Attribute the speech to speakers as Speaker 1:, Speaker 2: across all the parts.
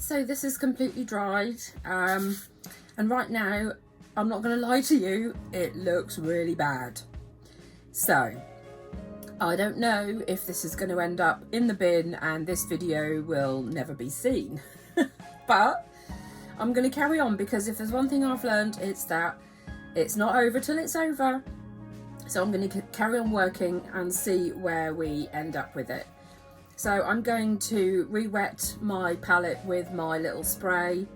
Speaker 1: So this is completely dried, and right now, I'm not going to lie to you, it looks really bad. So I don't know if this is going to end up in the bin and this video will never be seen. But I'm going to carry on, because if there's one thing I've learned, it's that it's not over till it's over. So I'm going to carry on working and see where we end up with it. So I'm going to re-wet my palette with my little spray.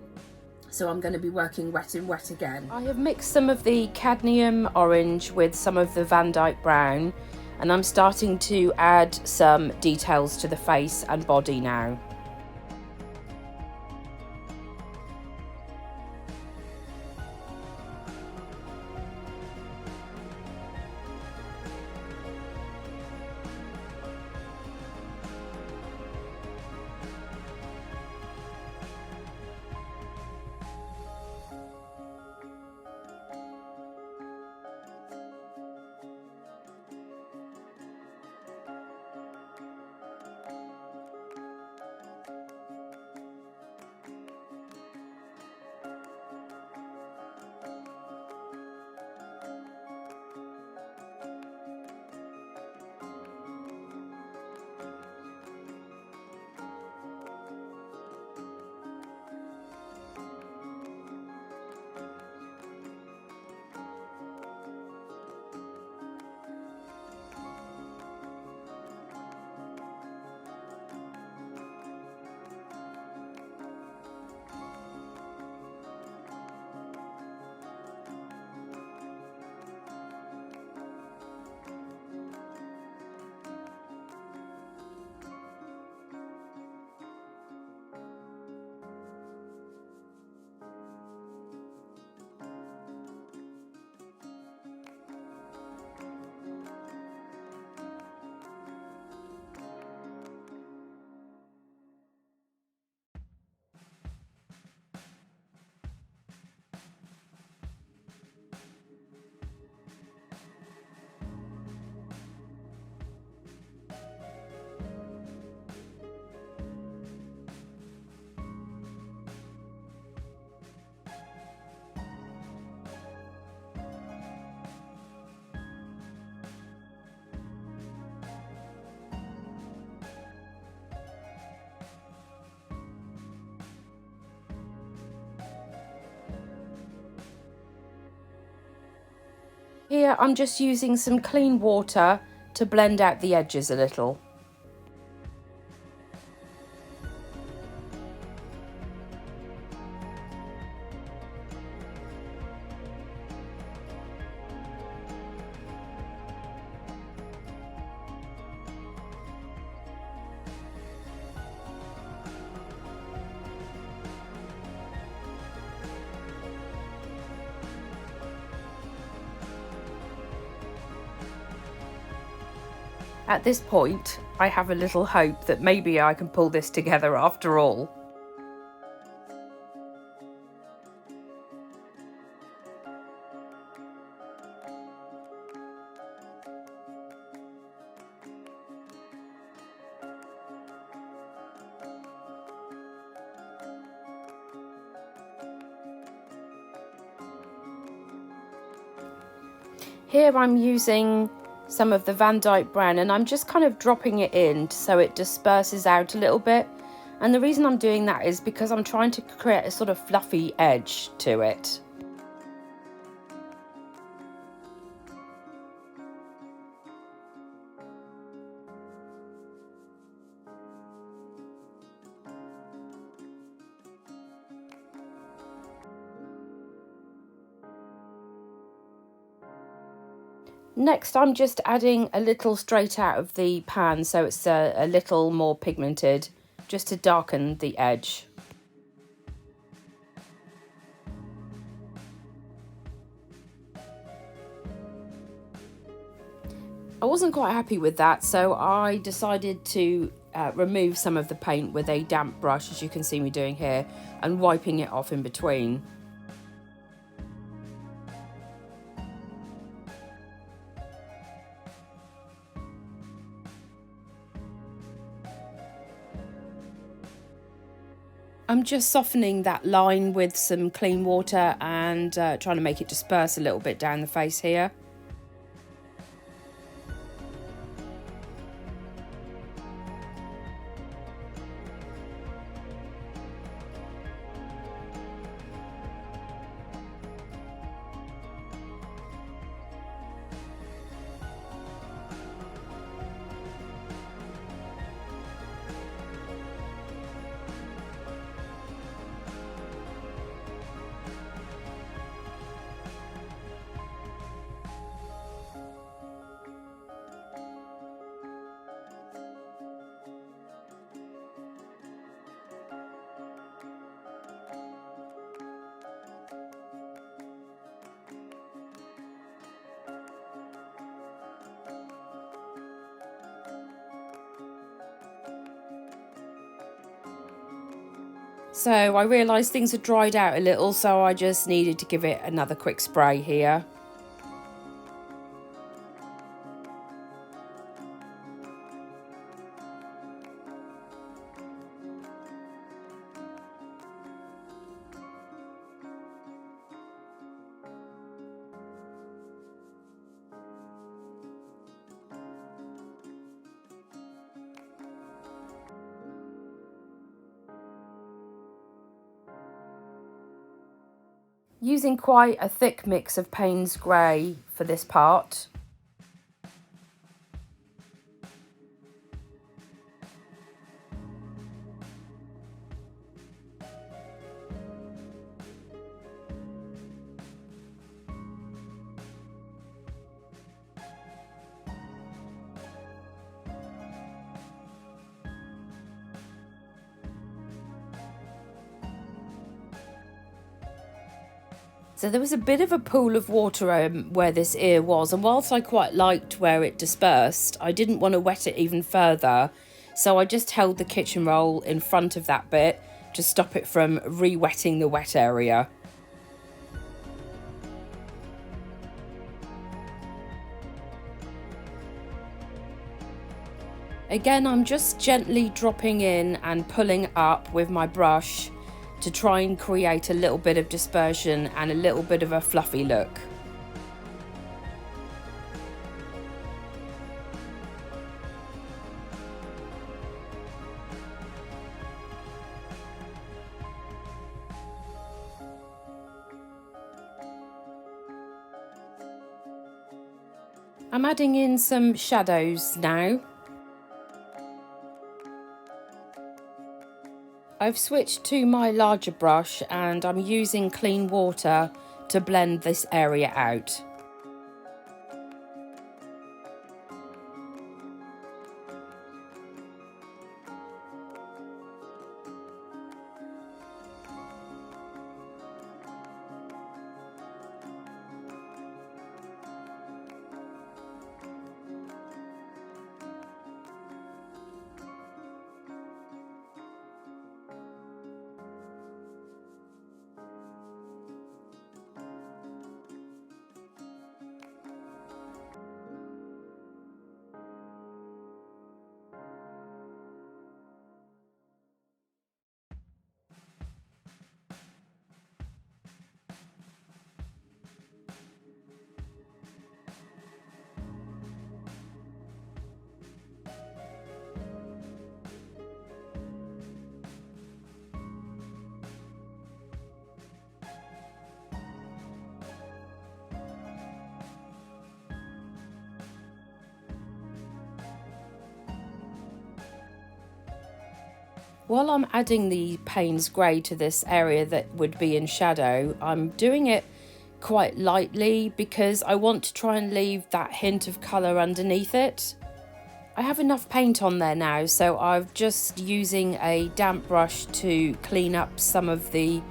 Speaker 1: So I'm going to be working wet in wet again. I have mixed some of the cadmium orange with some of the Van Dyke brown, and I'm starting to add some details to the face and body now. Here I'm just using some clean water to blend out the edges a little. At this point, I have a little hope that maybe I can pull this together after all. Here I'm using some of the Van Dyke brown, and I'm just kind of dropping it in so it disperses out a little bit. And the reason I'm doing that is because I'm trying to create a sort of fluffy edge to it. Next, I'm just adding a little straight out of the pan, so it's a little more pigmented, just to darken the edge. I wasn't quite happy with that, so I decided to remove some of the paint with a damp brush, as you can see me doing here, and wiping it off in between. I'm just softening that line with some clean water and trying to make it disperse a little bit down the face here. So I realised things had dried out a little, so I just needed to give it another quick spray here. Using quite a thick mix of Payne's Grey for this part. So there was a bit of a pool of water where this ear was, and whilst I quite liked where it dispersed, I didn't want to wet it even further, so I just held the kitchen roll in front of that bit to stop it from re-wetting the wet area. Again, I'm just gently dropping in and pulling up with my brush to try and create a little bit of dispersion and a little bit of a fluffy look. I'm adding in some shadows now. I've switched to my larger brush and I'm using clean water to blend this area out. While I'm adding the Payne's Grey to this area that would be in shadow, I'm doing it quite lightly because I want to try and leave that hint of colour underneath it. I have enough paint on there now, so I'm just using a damp brush to clean up some of the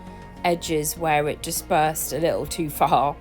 Speaker 1: edges where it dispersed a little too far.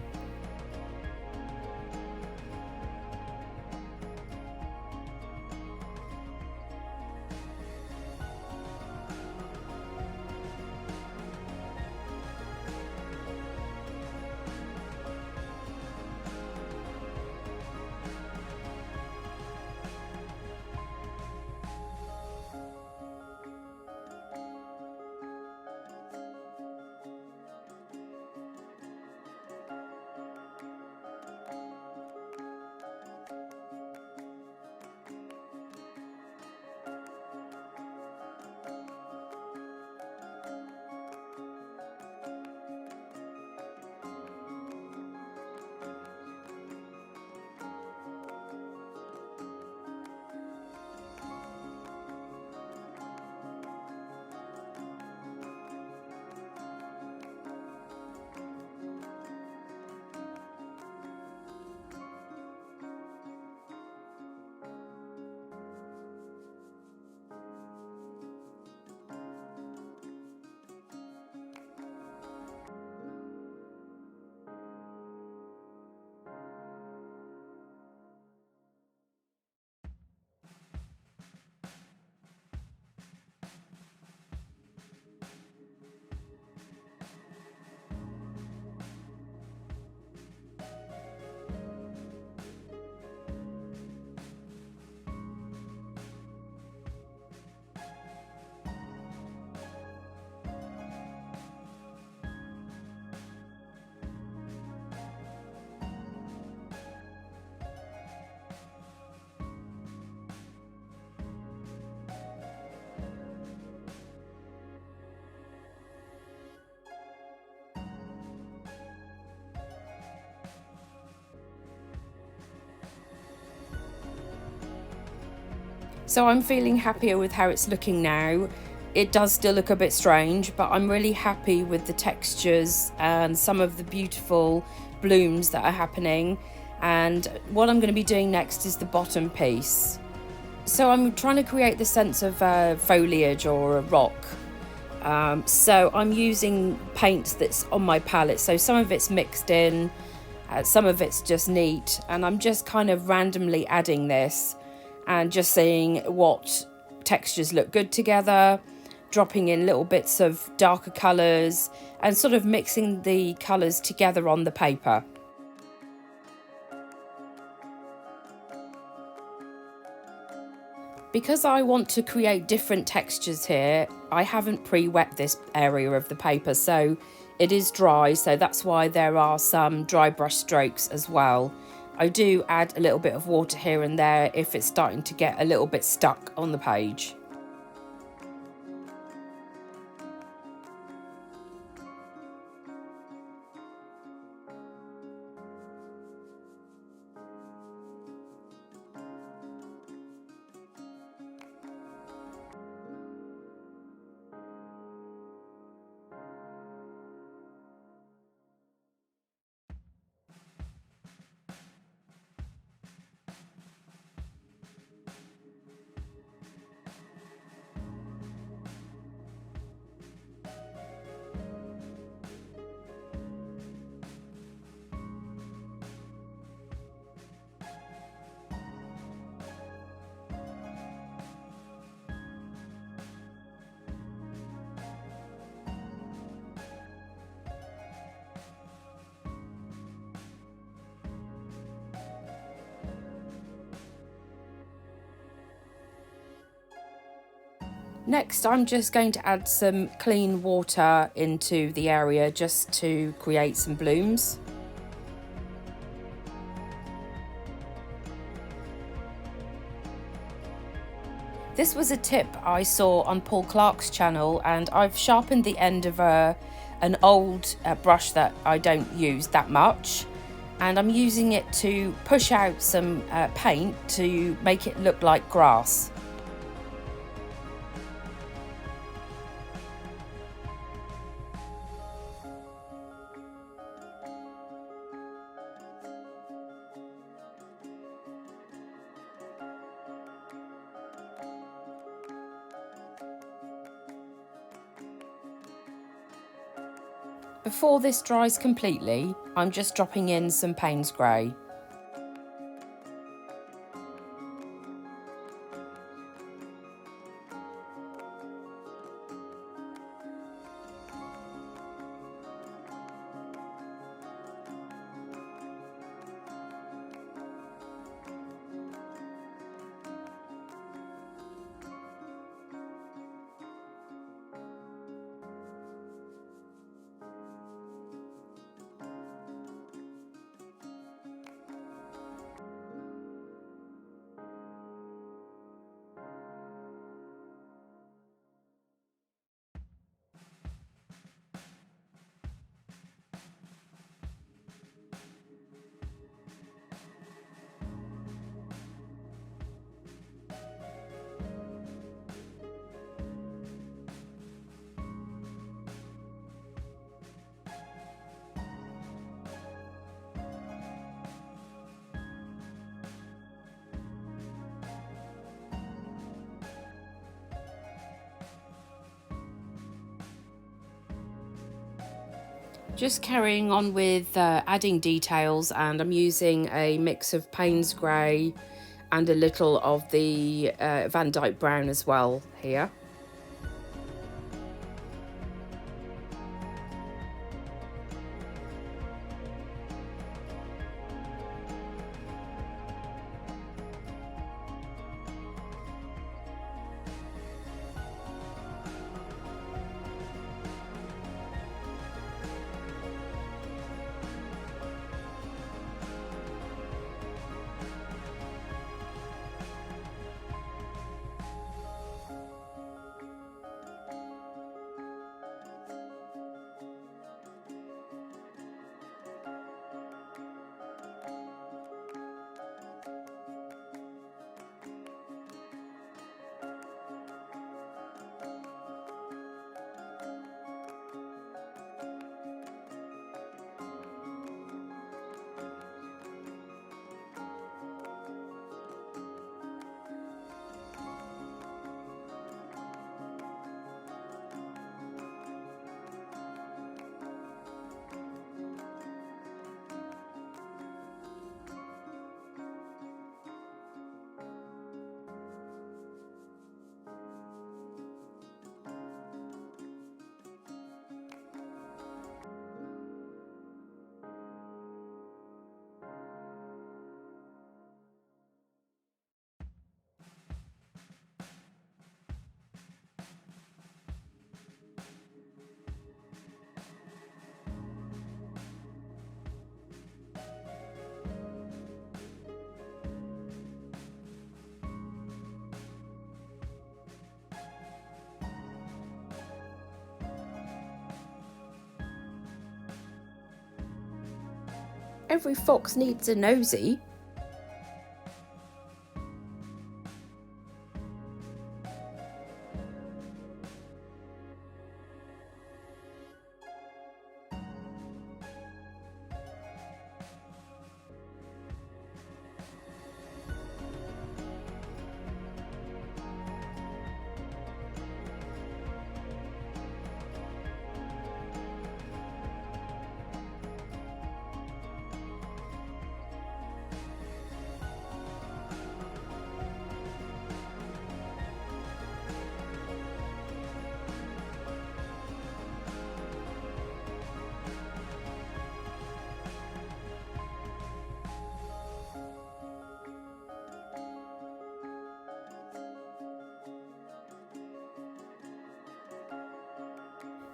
Speaker 1: So I'm feeling happier with how it's looking now. It does still look a bit strange, but I'm really happy with the textures and some of the beautiful blooms that are happening. And what I'm going to be doing next is the bottom piece. So I'm trying to create the sense of foliage or a rock. So I'm using paint that's on my palette. So some of it's mixed in, some of it's just neat, and I'm just kind of randomly adding this and just seeing what textures look good together, dropping in little bits of darker colours and sort of mixing the colours together on the paper. Because I want to create different textures here, I haven't pre-wet this area of the paper, so it is dry, so that's why there are some dry brush strokes as well. I do add a little bit of water here and there if it's starting to get a little bit stuck on the page. Next, I'm just going to add some clean water into the area just to create some blooms. This was a tip I saw on Paul Clark's channel, and I've sharpened the end of an old brush that I don't use that much, and I'm using it to push out some paint to make it look like grass. Before this dries completely, I'm just dropping in some Payne's Grey. Just carrying on with adding details, and I'm using a mix of Payne's Grey and a little of the Van Dyke Brown as well here. Every fox needs a nosy.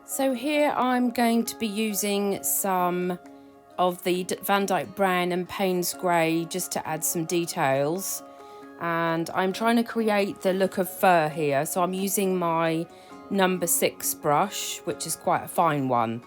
Speaker 1: So here I'm going to be using some of the Van Dyke Brown and Payne's Grey just to add some details. And I'm trying to create the look of fur here. So I'm using my number 6 brush, which is quite a fine one.